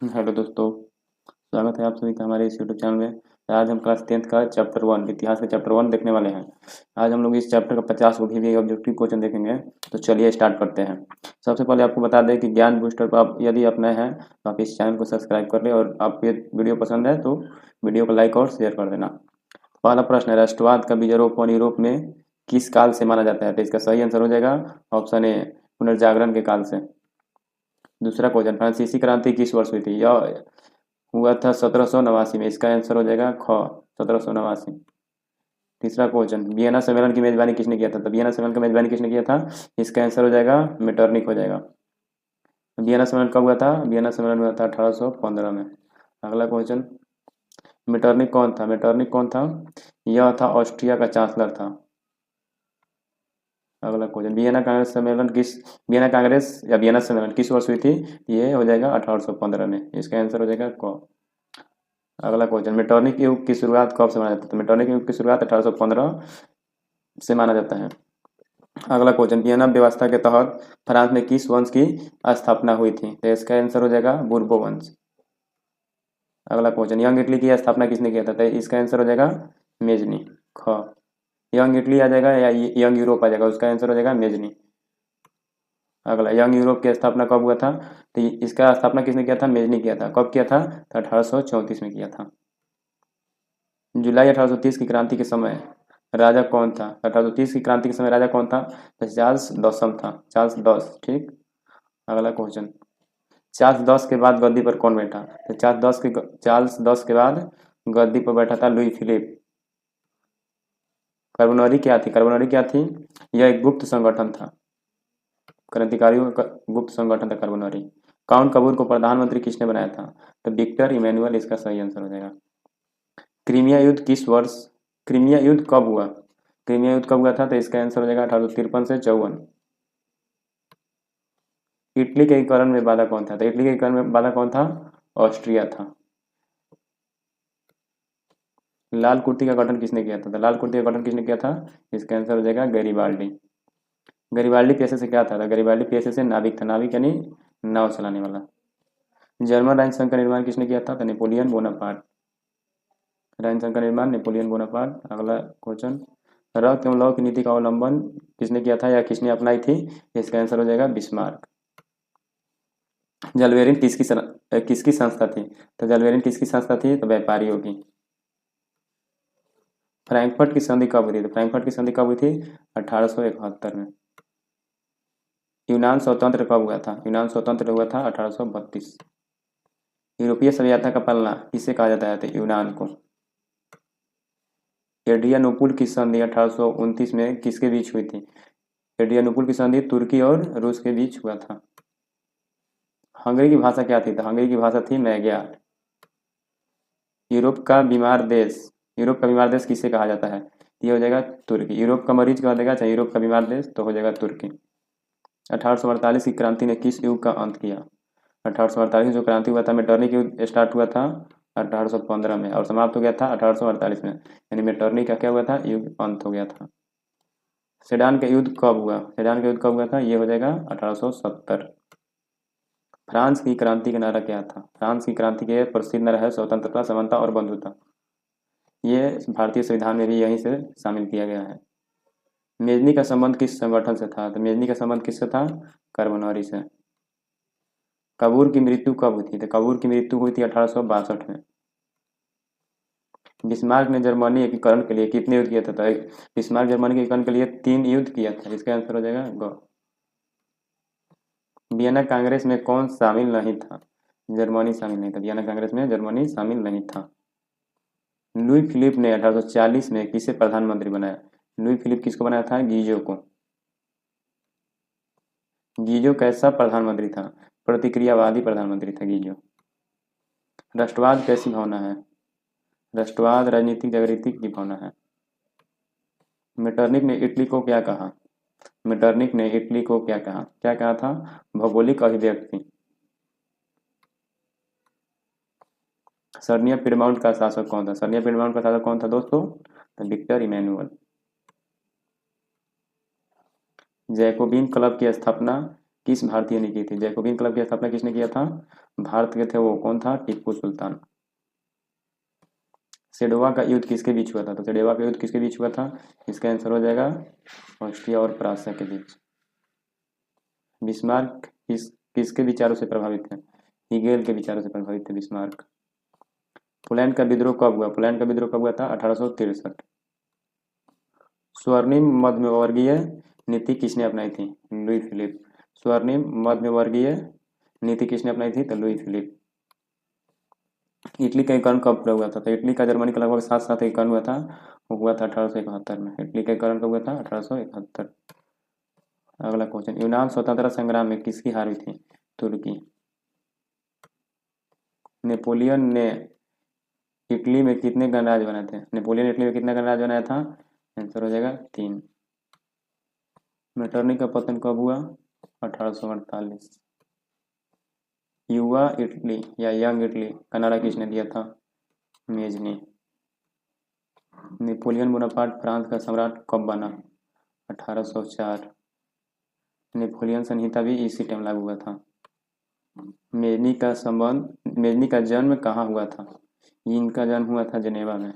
Hello दोस्तों, स्वागत है आप सभी का हमारे इस यूट्यूब चैनल में। आज हम क्लास 10th का चैप्टर 1 इतिहास का चैप्टर 1 देखने वाले हैं। आज हम लोग इस चैप्टर का 50 को भी ऑब्जेक्टिव क्वेश्चन देखेंगे। तो चलिए स्टार्ट करते हैं। सबसे पहले आपको बता दें कि ज्ञान बूस्टर को आप यदि आप नए हैं तो आप इस चैनल को सब्सक्राइब कर लें, और आपको ये वीडियो पसंद है तो वीडियो को लाइक और शेयर कर देना। पहला प्रश्न है, राष्ट्रवाद का बीजारोपण यूरोप में किस काल से माना जाता है? तो इसका सही आंसर हो जाएगा ऑप्शन ए, पुनर्जागरण के काल से। दूसरा क्वेश्चन, फ्रांसीसी क्रांति किस वर्ष हुई थी? यह हुआ था 1789 में। इसका आंसर हो जाएगा ख, 1789। तीसरा क्वेश्चन, वियना सम्मेलन की मेजबानी किसने किया था? तो वियना सम्मेलन की मेजबानी किसने किया था? इसका आंसर हो जाएगा मेटरनिक हो जाएगा। वियना सम्मेलन कब हुआ था? वियना सम्मेलन हुआ था 1815 में। अगला क्वेश्चन, मेटरनिक कौन था? मेटरनिक कौन था? यह था ऑस्ट्रिया का चांसलर था। अगला क्वेश्चन, वियना कांग्रेस या वियना सम्मेलन किस वर्ष हुई थी? ये हो जाएगा 1815 में। इसका आंसर हो जाएगा क। अगला क्वेश्चन, मेटरनिक युग की शुरुआत कब से माना जाता है? तो मेटरनिक युग की शुरुआत 1815 से माना जाता है। अगला क्वेश्चन, वियना व्यवस्था के तहत फ्रांस में किस वंश की स्थापना हुई थी? तो इसका आंसर हो जाएगा बूर्बो वंश। अगला क्वेश्चन, यंग इटली की स्थापना किसने किया था? तो इसका आंसर हो जाएगा मेजनी, ख। यंग इटली आ जाएगा या यंग यूरोप आ जाएगा? उसका आंसर हो जाएगा मेजनी। अगला, यंग यूरोप की स्थापना कब हुआ था? तो इसका स्थापना किसने किया था? मेजनी किया था। कब किया था? तो 1834 में किया था। जुलाई 1830 की क्रांति के समय राजा कौन था? 1830 की क्रांति के समय राजा कौन था? तो चार्ल्स दसम था, चार्ल्स दस, ठीक। अगला क्वेश्चन, चार्ल्स दस के बाद गद्दी पर कौन बैठा? तो चार्ल्स दस के बाद गद्दी पर बैठा था लुई फिलिप। कार्बोनरी क्या थी? कार्बोनरी क्या थी? यह एक गुप्त संगठन था, क्रांतिकारियों का गुप्त संगठन था कार्बोनरी। काउंट कपूर को प्रधानमंत्री किसने बनाया था? तो विक्टर इमैनुअल इसका सही आंसर हो जाएगा। क्रीमिया युद्ध किस वर्ष, क्रीमिया युद्ध कब हुआ? क्रीमिया युद्ध कब हुआ था? तो इसका आंसर हो जाएगा 1853 से 54। इटली के एकीकरण में बाधा कौन था? तो इटली के एकीकरण में बाधा कौन था? ऑस्ट्रिया था। लाल कुर्ती का गठन किसने किया था? तो लाल कुर्ती का गठन किसने किया था? इसका आंसर हो जाएगा गैरीबाल्डी। गैरीबाल्डी पेशे से क्या था? तो गैरीबाल्डी पेशे से नाविक था, नाविक यानी नाव चलाने वाला। जर्मन राष्ट्र संघ का निर्माण किसने किया था? तो नेपोलियन बोनापार्ट। राष्ट्र संघ का निर्माण नेपोलियन बोनापार्ट। अगला क्वेश्चन, रक्त एवं लौह की नीति का अवलंबन किसने किया था या किसने अपनाई थी? इसका आंसर हो जाएगा बिस्मार्क। जलवेरिन किसकी संस्था थी? तो जलवेरिन किसकी संस्था थी? तो व्यापारियों की। फ्रैंकफर्ट की संधि कब हुई थी? तो फ्रैंकफर्ट की संधि कब हुई थी? 1871 में। यूनान स्वतंत्र कब हुआ था? यूनान स्वतंत्र हुआ था 1832। यूरोपीय सभ्यता का पलना किसे कहा जाता है? तो यूनान को। एड्रियानोपुल की संधि 1829 में किसके बीच हुई थी? एड्रियानोपुल की संधि तुर्की और रूस के बीच हुआ था। हंगरी की भाषा क्या थी? तो हंगरी की भाषा थी मैग्यार। यूरोप का बीमार देश, यूरोप का बीमार देश किसे कहा जाता है? ये हो जाएगा तुर्की। यूरोप का मरीज कहा देगा, चाहे यूरोप का बीमार देश, तो हो जाएगा तुर्की। 1848 की क्रांति ने किस युग का अंत किया? 1848 जो क्रांति हुआ था, मेटरनिक युद्ध स्टार्ट हुआ था 1815 में और समाप्त हो गया था 1848 में। यानी मेटरनिक का क्या हुआ था? युग अंत हो गया था। सेडान का युद्ध कब हुआ? सेडान का युद्ध कब हुआ था? ये हो जाएगा 1870। फ्रांस की क्रांति का नारा क्या था? फ्रांस की क्रांति के प्रसिद्ध नारा है स्वतंत्रता, समानता और बंधुता। ये भारतीय संविधान में भी यहीं से शामिल किया गया है। मेजनी का संबंध किस संगठन से था? तो मेजनी का संबंध किससे था? कार्बोनरी से। कपूर की मृत्यु कब हुई थी? तो कपूर की मृत्यु हुई थी 1862 में। बिस्मार्क ने जर्मनी एकीकरण के लिए कितने युद्ध किया था? तो बिस्मार्क जर्मनी के एकीकरण के लिए 3 युद्ध किया था। इसका आंसर हो जाएगा ग। वियना कांग्रेस में कौन शामिल नहीं था? जर्मनी शामिल नहीं था। वियना कांग्रेस में जर्मनी शामिल नहीं था। लुई फिलिप ने 1840 में किसे प्रधानमंत्री बनाया? लुई फिलिप किसको बनाया था? गीजो को। गीजो कैसा प्रधानमंत्री था? प्रतिक्रियावादी प्रधानमंत्री था गीजो। राष्ट्रवाद कैसी भावना है? राष्ट्रवाद राजनीतिक जागृति की भावना है। मेटरनिक ने इटली को क्या कहा? मेटरनिक ने इटली को क्या कहा? क्या कहा था? भौगोलिक अभिव्यक्ति। सर्निया पिडमाउंट का शासक कौन था? सर्निया पिडमाउंट का शासक कौन था दोस्तों? तो विक्टर इमैनुअल। जैकोबिन क्लब की स्थापना किस भारतीय ने की थी? जैकोबिन क्लब की स्थापना किसने किया था? भारत के थे वो, कौन था? टीपू सुल्तान। सेडोवा का युद्ध किसके बीच हुआ था? तो सेडोवा का युद्ध किसके बीच हुआ था? इसका आंसर हो जाएगा ऑस्ट्रिया और प्रासा के बीच। बिस्मार्क किसके विचारों से प्रभावित थे? हीगेल के विचारों से प्रभावित थे बिस्मार्क। पोलैंड का विद्रोह कब हुआ? पोलैंड का विद्रोह कब हुआ था? 1863। स्वर्णिम मध्यवर्गीय नीति किसने अपनाई थी? Louis Philippe. स्वर्णिम मध्यवर्गीय नीति किसने अपनाई थी? तो लुई फिलिप। इटली का एकीकरण कब पूरा हुआ था? तो इटली का जर्मनी का लगभग साथ साथ एकीकरण हुआ था, वो हुआ था 1871 में। इटली का एकीकरण कब हुआ था? 1871। अगला क्वेश्चन, यूनान स्वतंत्रता संग्राम में किसकी हार हुई थी? तुर्की। नेपोलियन ने इटली में कितने गणराज्य बनाए थे? नेपोलियन इटली में कितने गणराज्य बनाया था? आंसर हो जाएगा 3। मेटरनी का पतन कब हुआ? 1848। युवा इटली या यंग इटली का नारा किसने दिया था? मेजनी। नेपोलियन बोनापार्ट फ्रांस का सम्राट कब बना? 1804। नेपोलियन संहिता भी इसी टाइम लागू हुआ था। मेजनी का जन्म कहाँ हुआ था? इनका जन्म हुआ था जेनेवा में।